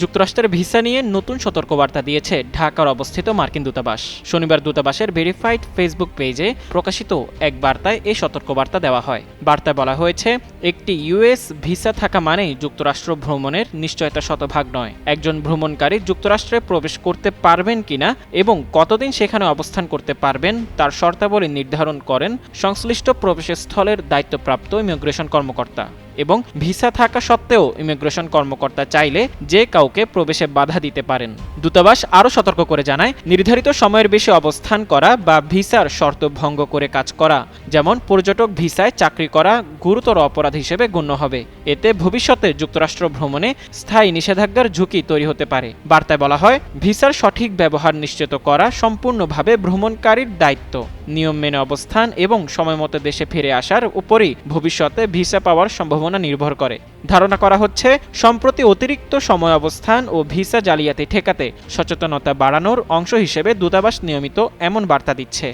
যুক্তরাষ্ট্রের ভিসা নিয়ে নতুন সতর্কবার্তা দিয়েছে ঢাকার অবস্থিত মার্কিন দূতাবাস। শনিবার দূতাবাসের ভেরিফাইড ফেসবুক পেজে প্রকাশিত এক বার্তায় এই সতর্কবার্তা দেওয়া হয়। বার্তায় বলা হয়েছে, একটি ইউএস ভিসা থাকা মানেই যুক্তরাষ্ট্র ভ্রমণের নিশ্চয়তা শতভাগ নয়। একজন ভ্রমণকারী যুক্তরাষ্ট্রে প্রবেশ করতে পারবেন কিনা এবং কতদিন সেখানে অবস্থান করতে পারবেন তার শর্তাবলী নির্ধারণ করেন সংশ্লিষ্ট প্রবেশস্থলের দায়িত্বপ্রাপ্ত ইমিগ্রেশন কর্মকর্তা। এবং ভিসা থাকা সত্ত্বেও ইমিগ্রেশন কর্মকর্তা চাইলে যে কাউকে প্রবেশে বাধা দিতে পারেন। দূতাবাস আরও সতর্ক করে জানায়, নির্ধারিত সময়ের বেশি অবস্থান করা বা ভিসার শর্ত ভঙ্গ করে কাজ করা, যেমন পর্যটক ভিসায় চাকরি করা, গুরুতর অপরাধ হিসেবে গণ্য হবে। এতে ভবিষ্যতে যুক্তরাষ্ট্র ভ্রমণে স্থায়ী নিষেধাজ্ঞার ঝুঁকি তৈরি হতে পারে। বার্তায় বলা হয়, ভিসার সঠিক ব্যবহার নিশ্চিত করা সম্পূর্ণভাবে ভ্রমণকারীর দায়িত্ব। নিয়ম মেনে অবস্থান এবং সময়মতো দেশে ফিরে আসার উপরই ভবিষ্যতে ভিসা পাওয়ার সম্ভাবনা নির্ভর করে। ধারণা করা হচ্ছে, সম্প্রতি অতিরিক্ত সময় অবস্থান ও ভিসা জালিয়াতি ঠেকাতে সচেতনতা বাড়ানোর অংশ হিসেবে দূতাবাস নিয়মিত এমন বার্তা দিচ্ছে।